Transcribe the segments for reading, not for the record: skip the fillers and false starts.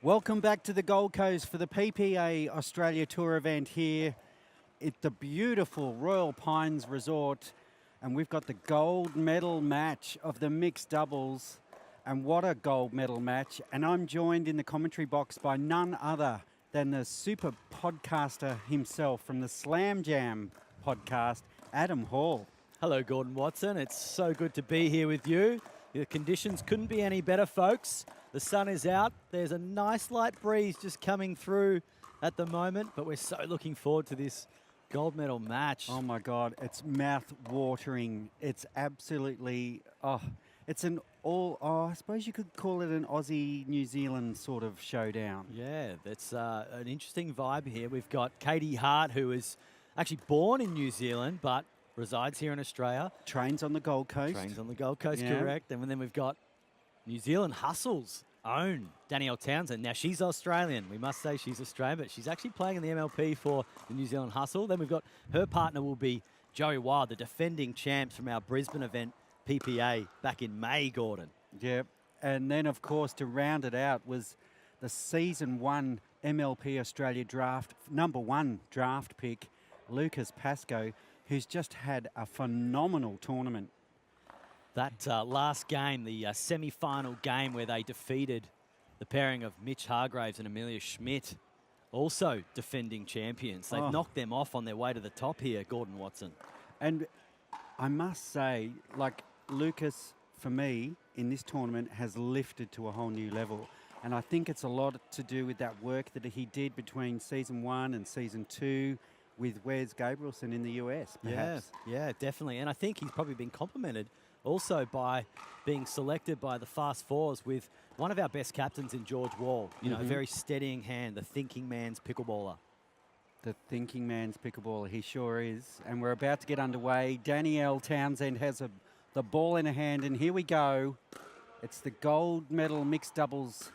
Welcome back to the Gold Coast for the PPA Australia Tour event here at the beautiful Royal Pines Resort. And we've got the gold medal match of the mixed doubles. And what a gold medal match. And I'm joined in the commentary box by none other than the super podcaster himself from the Slam Jam podcast, Adam Hall. Hello, Gordon Watson. It's so good to be here with you. The conditions couldn't be any better, folks. The sun is out. There's a nice light breeze just coming through at the moment, but we're so looking forward to this gold medal match. Oh my God, it's mouth-watering. It's absolutely, it's an I suppose you could call it an Aussie-New Zealand sort of showdown. Yeah, that's an interesting vibe here. We've got Katie Hart, who is actually born in New Zealand, but resides here in Australia. Trains on the Gold Coast. Trains on the Gold Coast, Yeah. correct. And then we've got New Zealand Hustle's own Danielle Townsend. Now, she's Australian. We must say she's Australian, but she's actually playing in the MLP for the New Zealand Hustle. Then we've got her partner will be Joey Wild, the defending champs from our Brisbane event, PPA, back in May, Gordon. Yep. And then, of course, to round it out was the Season 1 MLP Australia draft, #1 draft pick, Lucas Pascoe, who's just had a phenomenal tournament. That last game, the semi-final game where they defeated the pairing of Mitch Hargraves and Amelia Schmidt, also defending champions. They've knocked them off on their way to the top here, Gordon Watson. And I must say, like, Lucas, for me, in this tournament, has lifted to a whole new level. And I think it's a lot to do with that work that he did between Season 1 and Season 2 with Wes Gabrielson in the US, perhaps. Yeah, definitely. And I think he's probably been complimented also by being selected by the Fast Fours with one of our best captains in George Wall. You know, a very steadying hand, the thinking man's pickleballer. The thinking man's pickleballer, he sure is. And we're about to get underway. Danielle Townsend has the ball in her hand, and here we go. It's the gold medal mixed doubles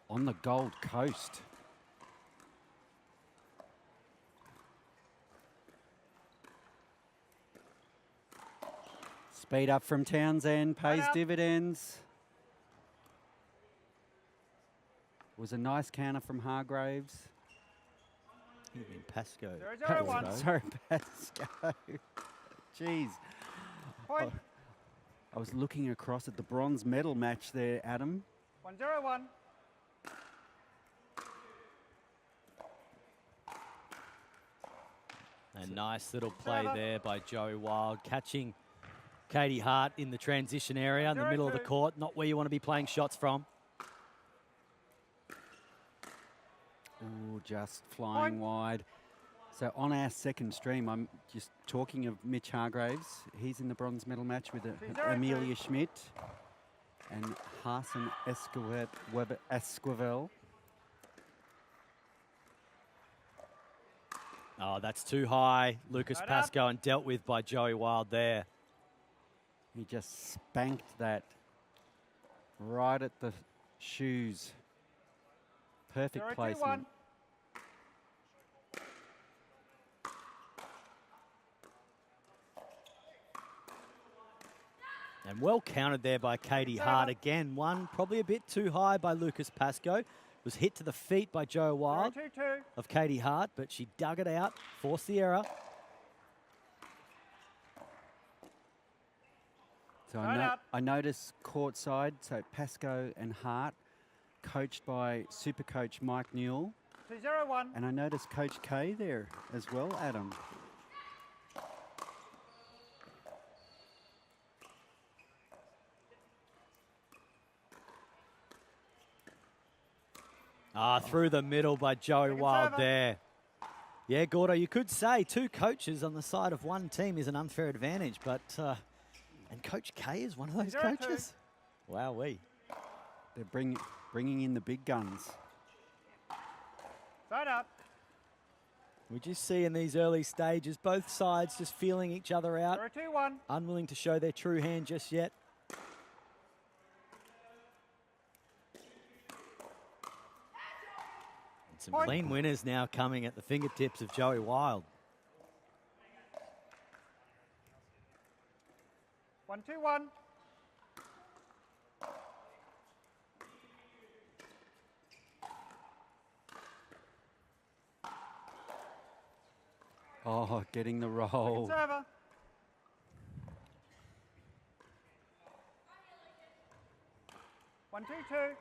on the Gold Coast. Speed up from Townsend, pays dividends. It was a nice counter from Hargraves. He's been Pascoe. Sorry, Pascoe. Jeez. Point. I was looking across at the bronze medal match there, Adam. 1-0-1. A nice little play there by Joey Wild, catching Katie Hart in the transition area in the middle of the court, not where you want to be playing shots from. Ooh, just flying wide. So on our second stream, I'm just talking of Mitch Hargraves. He's in the bronze medal match with Amelia Schmidt and Hassan Esquivel. Oh, that's too high. Lucas Pascoe and dealt with by Joey Wild there. He just spanked that right at the shoes. Perfect placement. And well counted there by Katie Hart. Again, one probably a bit too high by Lucas Pascoe. Was hit to the feet by Joe Wild of Katie Hart, but she dug it out, forced the error. So I noticed courtside, so Pascoe and Hart, coached by super coach Mike Newell. 2-0-1. And I noticed Coach K there as well, Adam. Through the middle by Joey Wild there. Yeah, Gordo, you could say two coaches on the side of one team is an unfair advantage, but and Coach K is one of those coaches. Wowee. They're bringing in the big guns. Side up. We just see in these early stages, both sides just feeling each other out. 2-1. Unwilling to show their true hand just yet. And some clean winners now coming at the fingertips of Joey Wild. 1-2-1. Oh, getting the Second roll. server. One, two, two.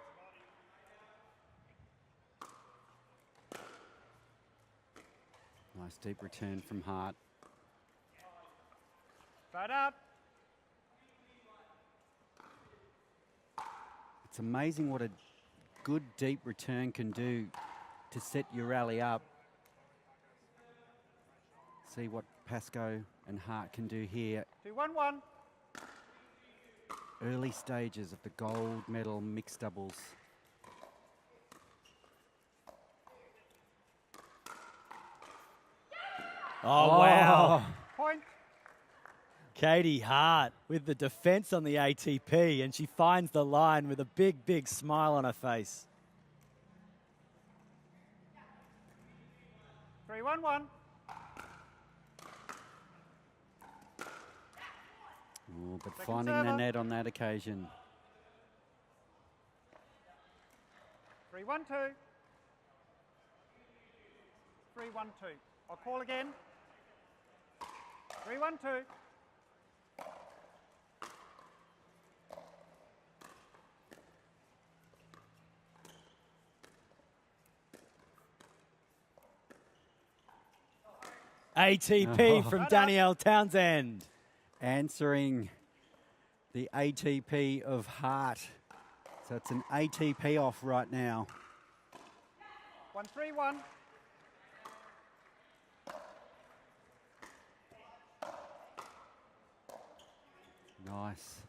Nice deep return from Hart. Straight out. It's amazing what a good deep return can do to set your rally up. See what Pascoe and Hart can do here. 2-1-1. Early stages of the gold medal mixed doubles. Oh, wow. Point. Katie Hart with the defense on the ATP, and she finds the line with a big, big smile on her face. 3-1-1. Oh, but Second finding the server. net on that occasion. 3-1-2. 3-1-2. I'll call again. 3-1-2. ATP Oh. from Danielle Townsend. Answering the ATP of Hart. So it's an ATP off right now. 1-3-1. Nice.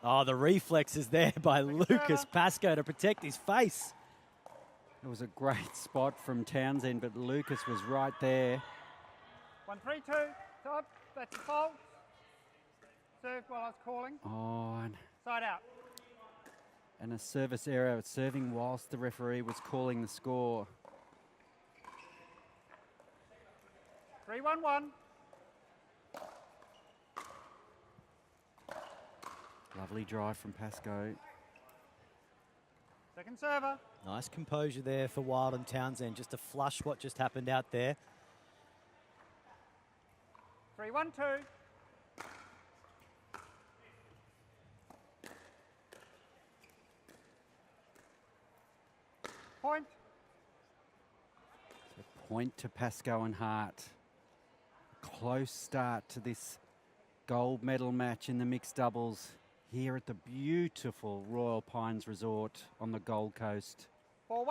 Oh, the reflex is there by Lucas server. Pascoe to protect his face. It was a great spot from Townsend, but Lucas was right there. 1-3-2. Top. That's a fault. Served while I was calling. Oh, Side out. and a service error, serving whilst the referee was calling the score. 3-1-1. Lovely drive from Pascoe. Second server. Nice composure there for Wild and Townsend, just to flush what just happened out there. 3-1-2. Point. So point to Pascoe and Hart. Close start to this gold medal match in the mixed doubles here at the beautiful Royal Pines Resort on the Gold Coast. 4-1-2.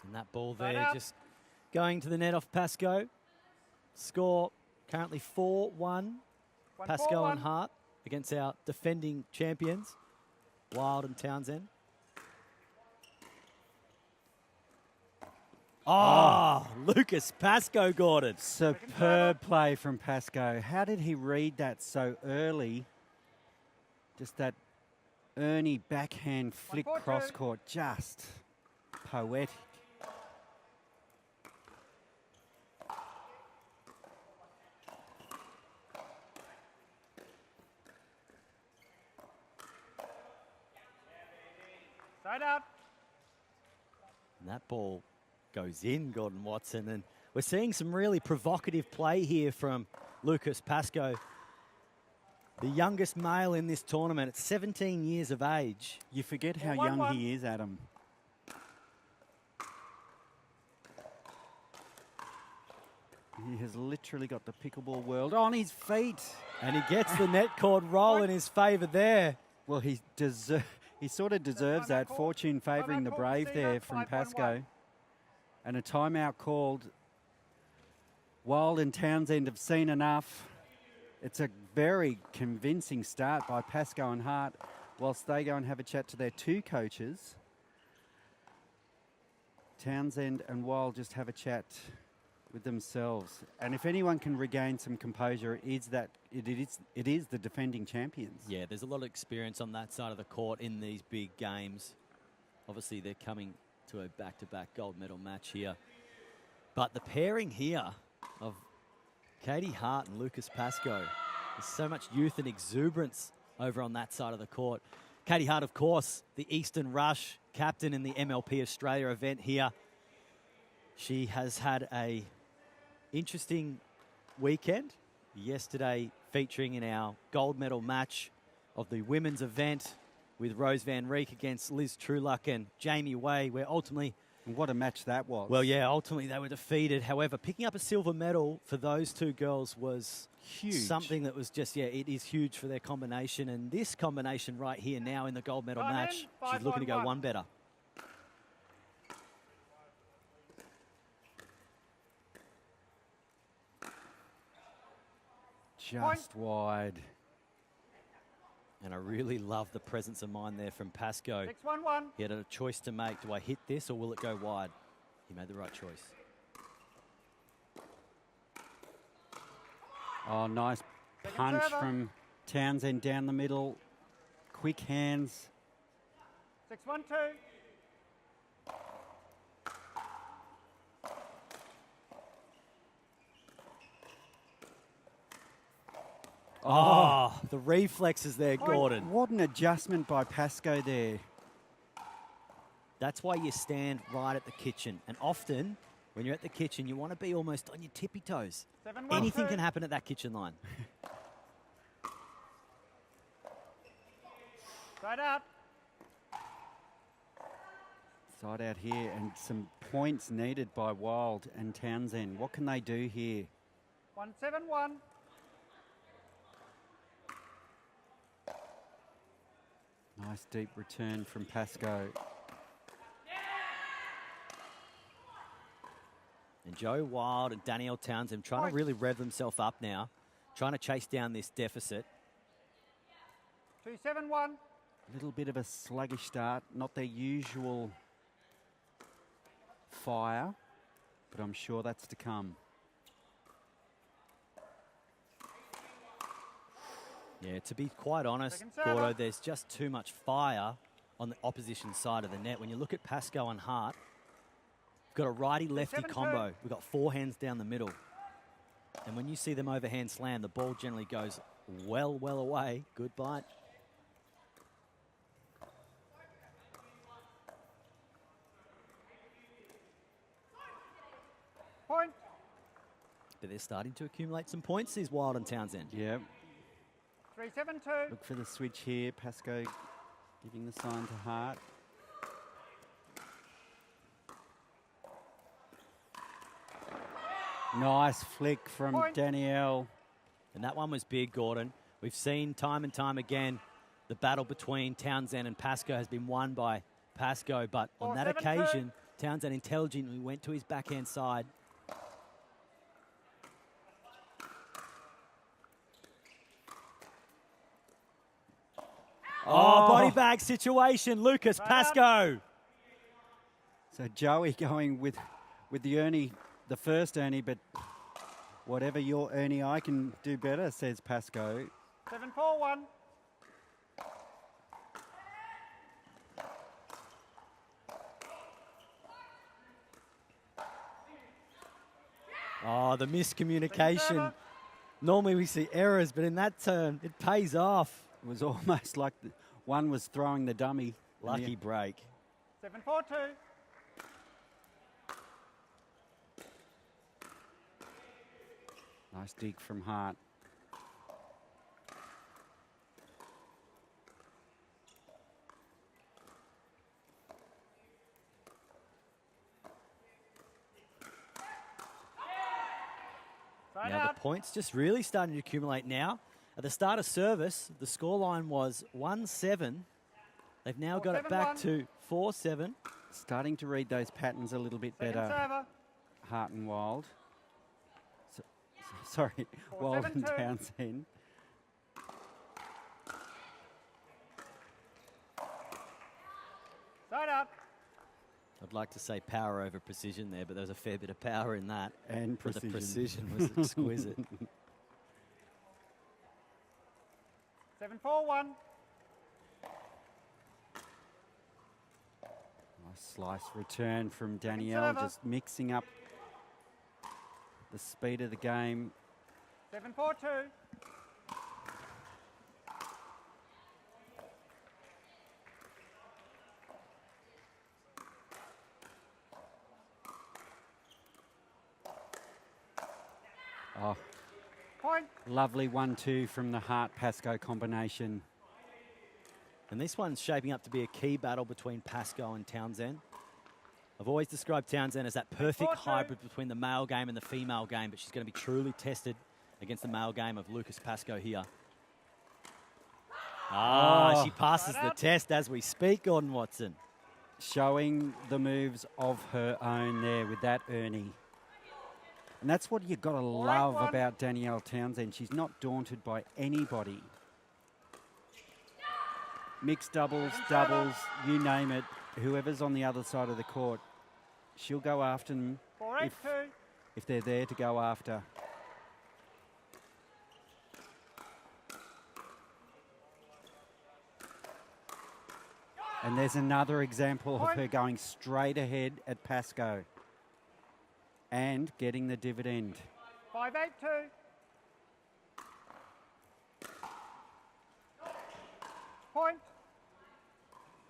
And that ball Side there out. just going to the net off Pascoe. Score currently 4-1. Pascoe and 1-4-1. Hart against our defending champions, Wild and Townsend. Oh, Lucas Pascoe, Gordon. Superb play from Pascoe. How did he read that so early? Just that Ernie backhand flick 1-4-2. cross court, just poetic. Side out. And that ball goes in, Gordon Watson. And we're seeing some really provocative play here from Lucas Pascoe. The youngest male in this tournament at 17 years of age. You forget how 1-1. young he is, Adam. He has literally got the pickleball world on his feet. And he gets the net cord roll in his favour there. Well, he sort of deserves that. call. Fortune favouring the Timeout call, brave Stephen, there from 5-1-1. Pascoe. And a timeout called. Wild and Townsend have seen enough. It's a very convincing start by Pascoe and Hart whilst they go and have a chat to their two coaches. Townsend and Wild just have a chat with themselves. And if anyone can regain some composure, it is the defending champions. Yeah, there's a lot of experience on that side of the court in these big games. Obviously, they're coming to a back-to-back gold medal match here. But the pairing here of Katie Hart and Lucas Pascoe, there's so much youth and exuberance over on that side of the court. Katie Hart, of course, the Eastern Rush captain in the MLP Australia event here. She has had a interesting weekend. Yesterday featuring in our gold medal match of the women's event with Rose Van Reek against Liz Trueluck and Jamie Way, where ultimately... And what a match that was. Well, yeah, ultimately they were defeated. However, picking up a silver medal for those two girls was huge. Something that was just, yeah, it is huge for their combination. And this combination right here now in the gold medal match, she's looking to go one better. Just wide. And I really love the presence of mind there from Pascoe. 6-1-1. He had a choice to make. Do I hit this or will it go wide? He made the right choice. Oh, nice punch from Townsend down the middle. Quick hands. 6-1-2. Oh, the reflexes there, Gordon. What an adjustment by Pascoe there. That's why you stand right at the kitchen. And often, when you're at the kitchen, you want to be almost on your tippy toes. 7-1-2. Anything can happen at that kitchen line. Side out. Side out here, and some points needed by Wild and Townsend. What can they do here? 1-7-1. Nice deep return from Pascoe. And Joe Wild and Danielle Townsend trying to really rev themselves up now, trying to chase down this deficit. 2-7-1. A little bit of a sluggish start, not their usual fire, but I'm sure that's to come. Yeah, to be quite honest, Gordo, there's just too much fire on the opposition side of the net. When you look at Pascoe and Hart, we've got a righty-lefty combo. We've got forehands down the middle. And when you see them overhand slam, the ball generally goes well away. Good bite. Point. But they're starting to accumulate some points, these Wild and Townsend. Yeah. 3-7-2. Look for the switch here. Pascoe giving the sign to Hart. Nice flick from Danielle. And that one was big, Gordon. We've seen time and time again the battle between Townsend and Pascoe has been won by Pascoe, but on that occasion, Townsend intelligently went to his backhand side. Oh, body bag situation, Lucas Pascoe. So Joey going with the Ernie, the first Ernie, but whatever your Ernie, I can do better, says Pascoe. 7-4-1. Oh, the miscommunication. Normally we see errors, but in that turn, it pays off. It was almost like one was throwing the dummy. Lucky break. 7-4-2. Nice dig from Hart. Now the points just really starting to accumulate now. At the start of service, the scoreline was 1-7. They've now got it back to 4-7. Starting to read those patterns a little bit better. Hart and Wild. Sorry, Wild and Townsend. Side out. I'd like to say power over precision there, but there was a fair bit of power in that. And precision. But the precision was exquisite. 7-4-1. Nice slice return from Danielle, just mixing up the speed of the game. 7-4-2. Oh, Point. lovely 1-2 from the Hart-Pascoe combination. And this one's shaping up to be a key battle between Pascoe and Townsend. I've always described Townsend as that perfect 4-2. hybrid between the male game and the female game, but she's going to be truly tested against the male game of Lucas Pascoe here. She passes the test as we speak, Gordon Watson. Showing the moves of her own there with that Ernie. And that's what you've got to love about Danielle Townsend. She's not daunted by anybody. Mixed doubles, doubles, you name it. Whoever's on the other side of the court, she'll go after them if they're there to go after. And there's another example of her going straight ahead at Pascoe and getting the dividend. 5-8-2. Point.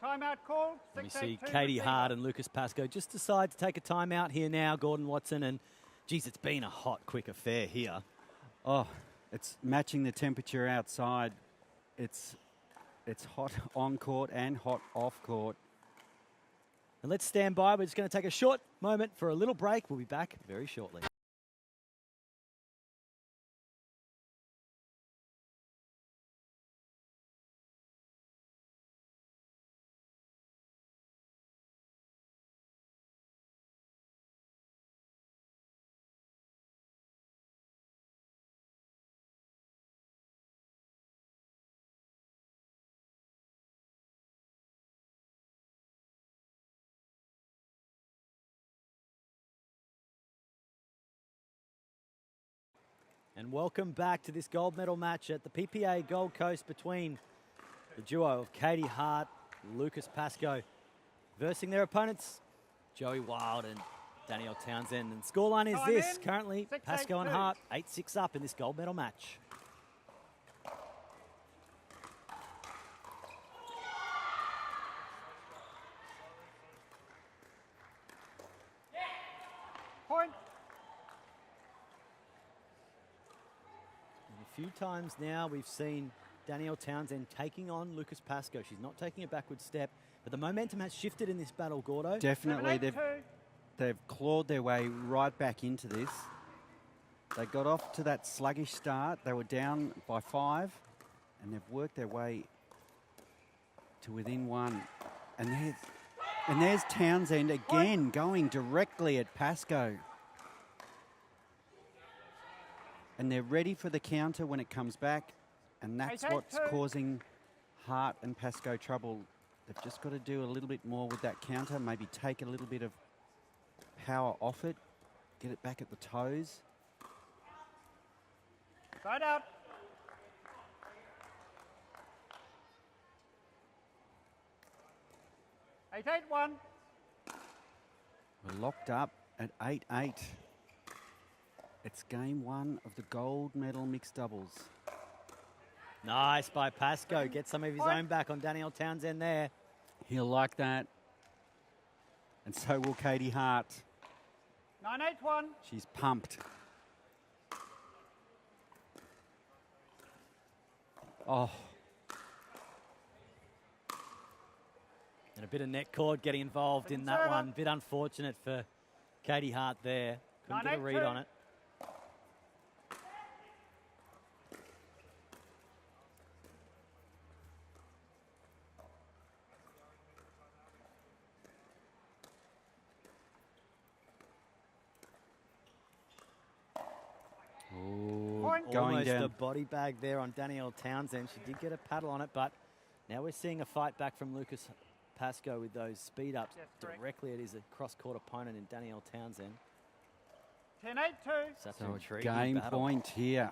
Timeout called. We see Katie Hart and Lucas Pascoe just decide to take a timeout here now, Gordon Watson. And, geez, it's been a hot, quick affair here. Oh, it's matching the temperature outside. It's hot on court and hot off court. And let's stand by. We're just going to take a short moment for a little break. We'll be back very shortly. And welcome back to this gold medal match at the PPA Gold Coast between the duo of Katie Hart, Lucas Pascoe, versing their opponents, Joey Wild and Danielle Townsend. And scoreline is this, currently Pascoe and Hart 8-6 up in this gold medal match. Point. A few times now we've seen Danielle Townsend taking on Lucas Pascoe. She's not taking a backward step, but the momentum has shifted in this battle, Gordo. Definitely, they've clawed their way right back into this. They got off to that sluggish start. They were down by 5, and they've worked their way to within 1. And there's Townsend again going directly at Pascoe. And they're ready for the counter when it comes back, and that's what's causing Hart and Pascoe trouble. They've just got to do a little bit more with that counter, maybe take a little bit of power off it, get it back at the toes. Side out. Eight, 8-1. We're locked up at 8-8. It's game 1 of the gold medal mixed doubles. Nice by Pascoe. Get some of his own back on Danielle Townsend there. He'll like that. And so will Katie Hart. 9-8-1. She's pumped. Oh. And a bit of net cord getting involved in that one. Bit unfortunate for Katie Hart there. Couldn't get a read on it. Almost a body bag there on Danielle Townsend. She did get a paddle on it, but now we're seeing a fight back from Lucas Pascoe with those speed ups directly at his cross-court opponent in Danielle Townsend. 10-8-2. So a game point here.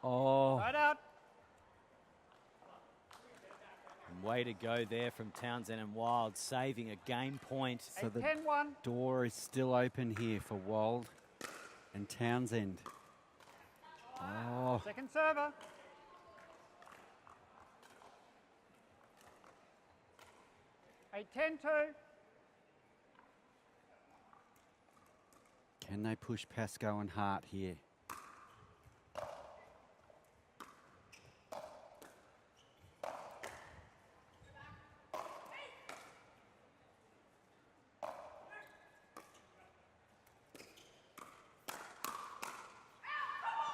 Oh. Right out. Way to go there from Townsend and Wild, saving a game point. So the door is still open here for Wild and Townsend. Oh, Second server. Eight, 10-2. can they push Pascoe and Hart here?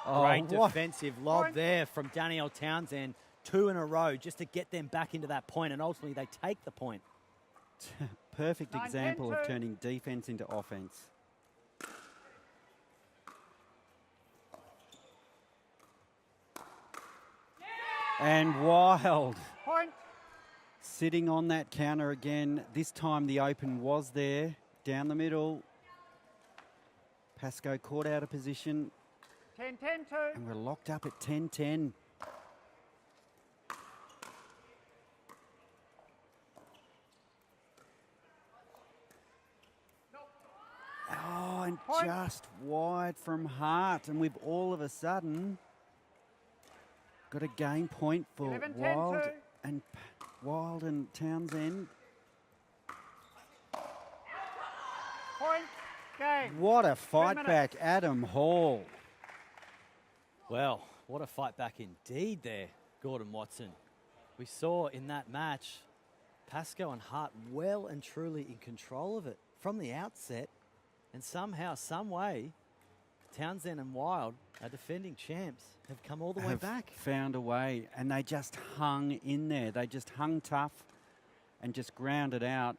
Great what? defensive lob Point. there from Danielle Townsend. 2 in a row just to get them back into that point, and ultimately they take the point. Perfect 9, example 10, of 2. turning defense into offense. And Wild Point. sitting on that counter again. This time the open was there, down the middle. Pascoe caught out of position, 10, 10-2. and we're locked up at 10-10. Oh, and Point. just wide from Hart, and we've all of a sudden got a game point for 11, 10, Wild 2. and Wild and Townsend. Point. Game. What a fight minutes. back, Adam Hall. Well, what a fight back indeed there, Gordon Watson. We saw in that match Pascoe and Hart well and truly in control of it from the outset, and somehow, some way, Townsend and Wild, our defending champs, have come all the way Have back. found a way, and they just hung in there. They just hung tough and just grounded out,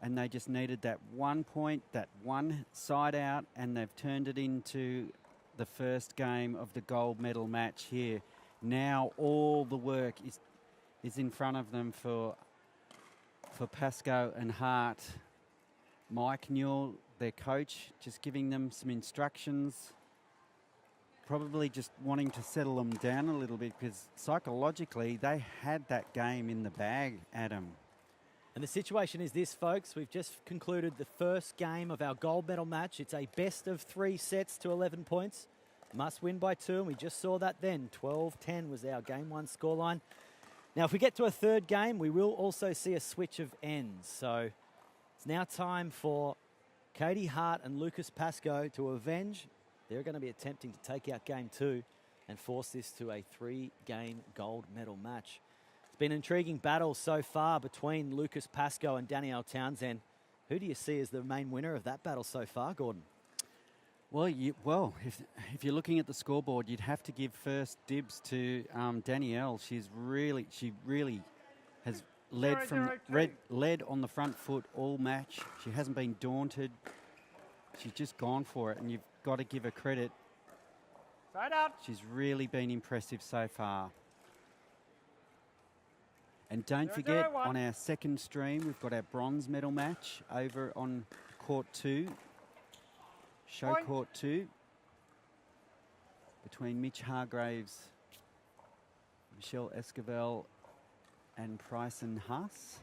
and they just needed that 1 point, that one side out, and they've turned it into the first game of the gold medal match here. Now all the work is in front of them for Pascoe and Hart. Mike Newell, their coach, just giving them some instructions, probably just wanting to settle them down a little bit, because psychologically they had that game in the bag, Adam. And the situation is this, folks. We've just concluded the first game of our gold medal match. It's a best of 3 sets to 11 points. Must win by 2, and we just saw that then. 12-10 was our game 1 scoreline. Now, if we get to a third game, we will also see a switch of ends. So it's now time for Katie Hart and Lucas Pascoe to avenge. They're going to be attempting to take out game 2 and force this to a 3-game gold medal match. It's been an intriguing battle so far between Lucas Pascoe and Danielle Townsend. Who do you see as the main winner of that battle so far, Gordon? Well, if you're looking at the scoreboard, you'd have to give first dibs to Danielle. She really has led on the front foot all match. She hasn't been daunted. She's just gone for it, and you've got to give her credit. Side out. She's really been impressive so far. And don't 0-0-1. forget, on our second stream, we've got our bronze medal match over on court 2. Show Point. court 2. Between Mitch Hargraves, Michelle Esquivel and Bryson Haas.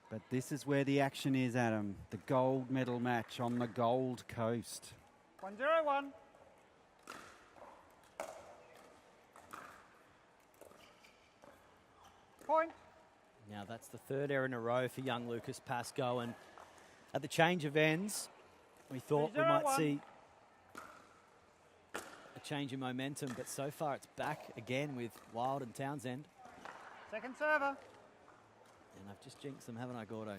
But this is where the action is, Adam. The gold medal match on the Gold Coast. 1-0-1. Point. Now that's the third error in a row for young Lucas Pascoe, and at the change of ends, we thought we might 3-0-1. see a change in momentum, but so far it's back again with Wild and Townsend. Second server. And I've just jinxed them, haven't I, Gordo?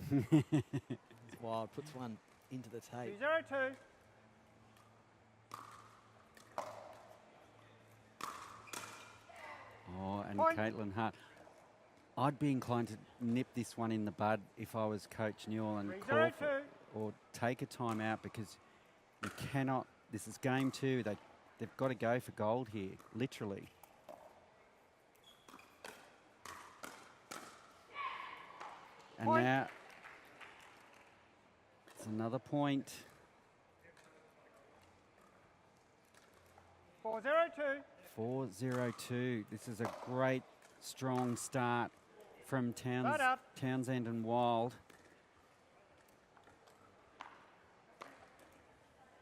Wild puts one into the tape. 2-0-2. Oh, and Point. Caitlin Hart. I'd be inclined to nip this one in the bud if I was Coach Newell and call 3-0-2. for, or take a timeout, because you cannot. This is game 2. They've got to go for gold here, literally. And Point. now it's another point. 4-0-2. 4-0-2. This is a great, strong start from Side out. Townsend and Wild.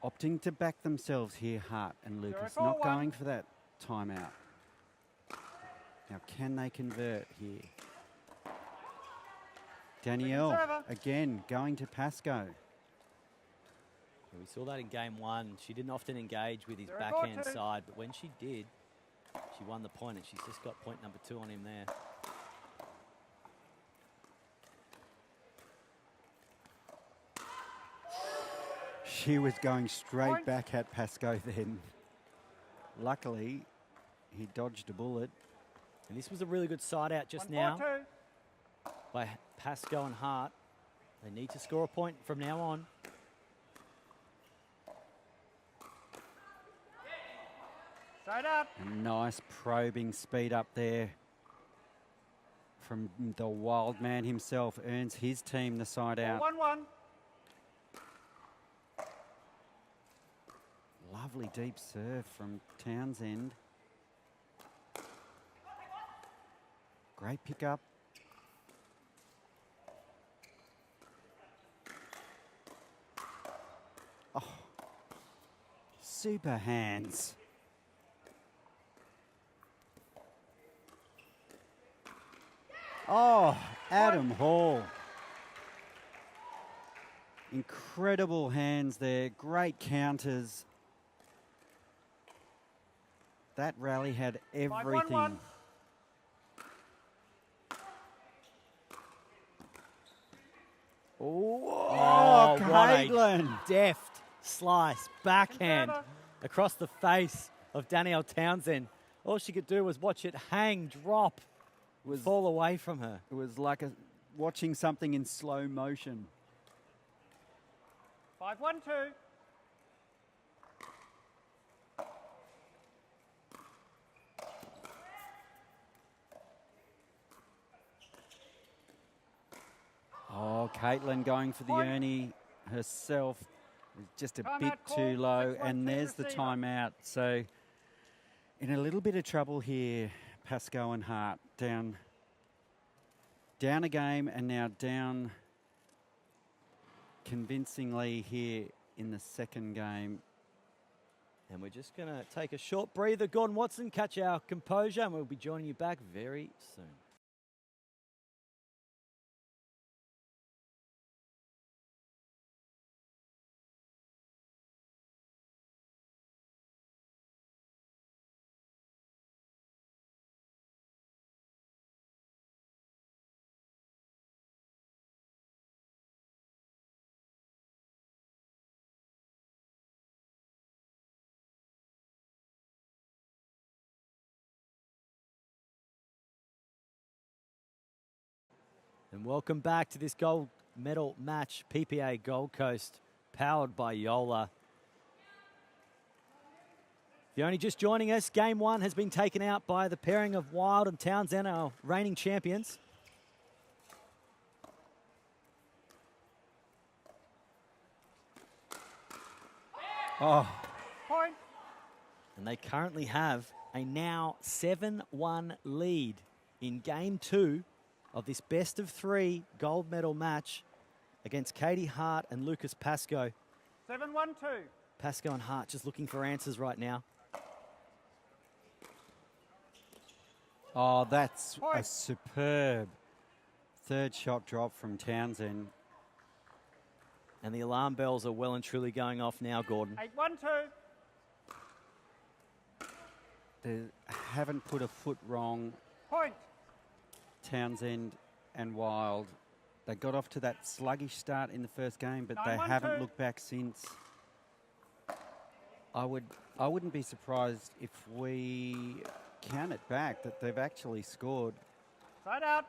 Opting to back themselves here, Hart and Lucas. 0-4-1. Not going for that timeout. Now, can they convert here? Danielle, server. again, going to Pascoe. Yeah, we saw that in game 1. She didn't often engage with his 0-4-2. backhand side, but when she did, she won the point, and she's just got point number 2 on him there. She was going straight Point. back at Pascoe then. Luckily, he dodged a bullet. And this was a really good side out just 1-4-2. now by Pascoe and Hart. They need to score a point from now on. Side out. A nice probing speed up there from the wild man himself. Earns his team the side out. 1-1. Lovely deep serve from Townsend. Great pickup. Oh, super hands. Oh, Adam Hall. Incredible hands there. Great counters. That rally had everything. 5-1-1. Oh, what a Caitlin. deft slice, backhand server. across the face of Danielle Townsend. All she could do was watch it hang, drop, fall away from her. It was like watching something in slow motion. 5-1-2. Oh, Caitlin going for the Point. Ernie herself. Just a Timeout bit call. too low, 6-1-2 and there's the receiver. timeout. So in a little bit of trouble here, Pascoe and Hart down a game, and now down convincingly here in the second game. And we're just going to take a short breather. Gordon Watson, catch our composure, and we'll be joining you back very soon. And welcome back to this gold medal match, PPA Gold Coast, powered by JOOLA. If you're only just joining us, Game 1 has been taken out by the pairing of Wild and Townsend, our reigning champions. Oh, Point. And they currently have a now 7-1 lead in Game 2 of this best of 3 gold medal match against Katie Hart and Lucas Pascoe. 7-1-2. Pascoe and Hart just looking for answers right now. oh, that's a Point. superb third shot drop from Townsend. And the alarm bells are well and truly going off now, Gordon. 8-1-2. They haven't put a foot wrong, Point. Townsend and Wild. They got off to that sluggish start in the first game, but they 9-1-2. haven't looked back since. I wouldn't be surprised if we count it back that they've actually scored Side out.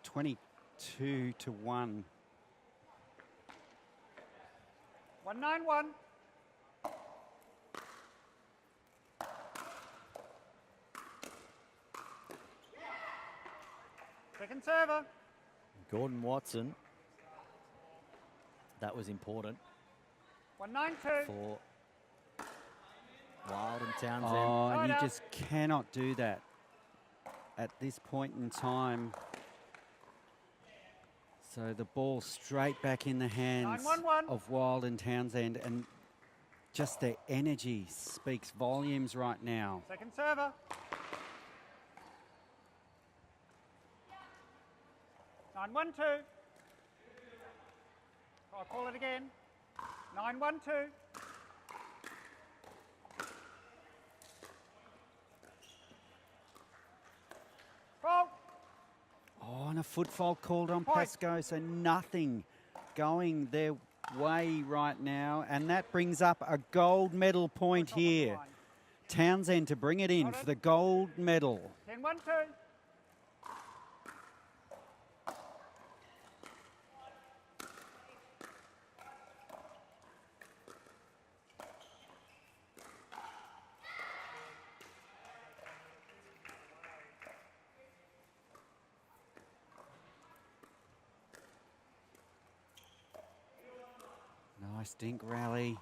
22-1. 1-9-1. Second server. Gordon Watson. That was important 1-9-2. for Wild and Townsend. Oh, and Side you out. just cannot do that at this point in time. So the ball straight back in the hands 9-1-1. of Wild and Townsend, and just their energy speaks volumes right now. Second server. 9-1-2. I'll call it again. 9-1-2. Fault. Oh, and a foot fault called on Point. Pascoe, so nothing going their way right now. And that brings up a gold medal point Top of the here. line. Townsend to bring it in Got for it. the gold medal. 10-1-2. Nice dink rally.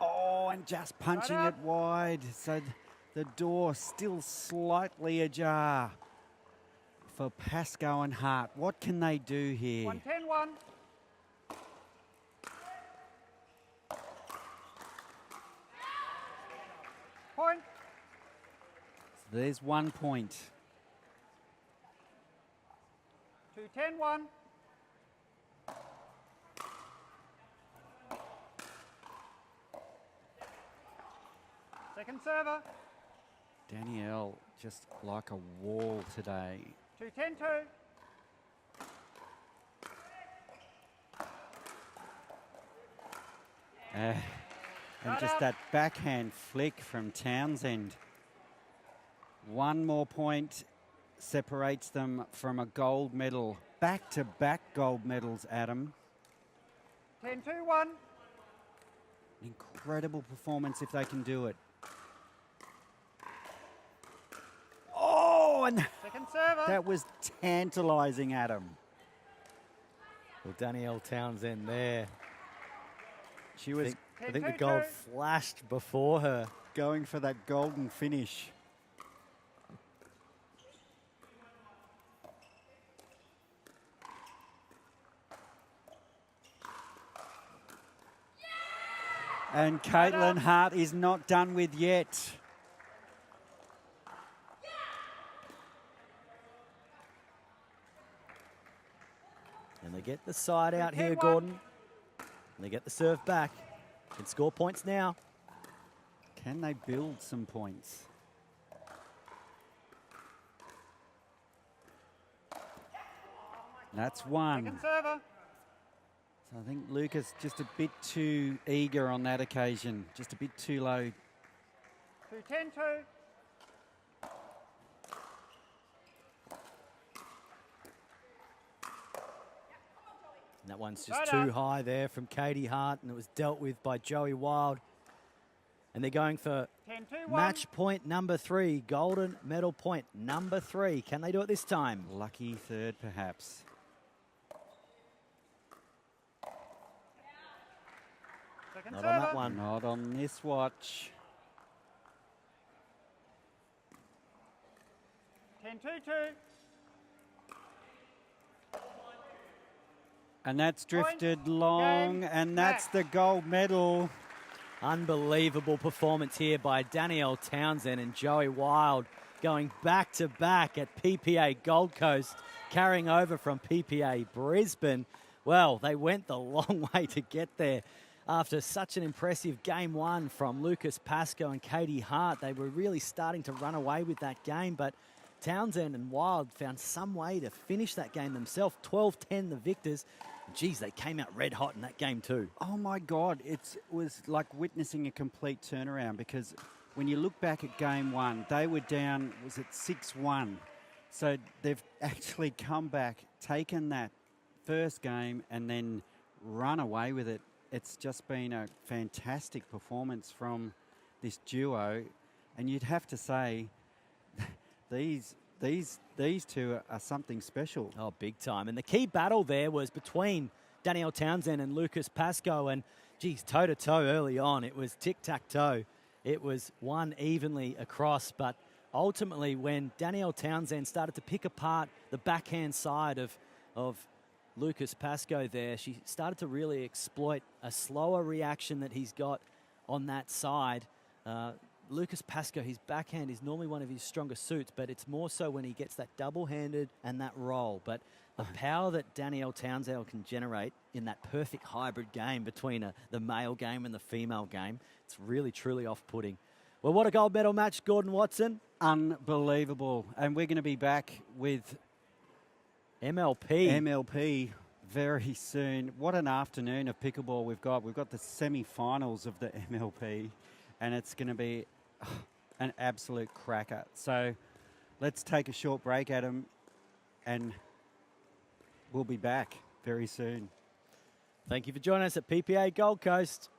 Oh, and just punching Right it up. wide. So the door still slightly ajar for Pascoe and Hart. What can they do here? 1-10-1. Point. So there's 1 point. 2-10-1. Second server. Danielle just like a wall today. 2-10-2. And Right just up. that backhand flick from Townsend. 1 more point separates them from a gold medal. Back-to-back gold medals, Adam. 10-2-1. Incredible performance if they can do it. Oh, and Second server. that was tantalising, Adam. Well, Danielle Townsend there. She was I think the gold flashed before her. going for that golden finish. And Caitlin Hart is not done with yet. And they get the side out here, 10-1. Gordon. And they get the serve back. Can score points now. Can they build some points? That's 1. Second server. So I think Lucas just a bit too eager on that occasion, just a bit too low. 2-10-2. And that one's just Right too up. high there from Katie Hart, and it was dealt with by Joey Wild. And they're going for 10-2-1. match point number 3, golden medal point number 3. Can they do it this time? Lucky third, perhaps. Second Not server. on that one. Not on this watch. 10-2-2. And that's drifted Point. long, Game. and that's Match. the gold medal. Unbelievable performance here by Danielle Townsend and Joey Wild, going back-to-back at PPA Gold Coast, carrying over from PPA Brisbane. Well, they went the long way to get there. After such an impressive game 1 from Lucas Pascoe and Katie Hart, they were really starting to run away with that game, but Townsend and Wild found some way to finish that game themselves. 12-10 the victors. Geez, they came out red hot in that game too. Oh my God, it was like witnessing a complete turnaround, because when you look back at game 1, they were down, was it 6-1? So they've actually come back, taken that first game and then run away with it. It's just been a fantastic performance from this duo, and you'd have to say these two are something special. Oh, big time. And the key battle there was between Danielle Townsend and Lucas Pascoe. And, geez, toe-to-toe early on. It was tic-tac-toe. It was won evenly across. But ultimately, when Danielle Townsend started to pick apart the backhand side of Lucas Pascoe there, she started to really exploit a slower reaction that he's got on that side. Lucas Pascoe, his backhand is normally one of his stronger suits, but it's more so when he gets that double-handed and that roll. But the power that Danielle Townsend can generate in that perfect hybrid game between the male game and the female game, it's really, truly off-putting. Well, what a gold medal match, Gordon Watson. Unbelievable. And we're going to be back with MLP very soon. What an afternoon of pickleball we've got. We've got the semi-finals of the MLP, and it's going to be an absolute cracker. So let's take a short break, Adam, and we'll be back very soon. Thank you for joining us at PPA Gold Coast.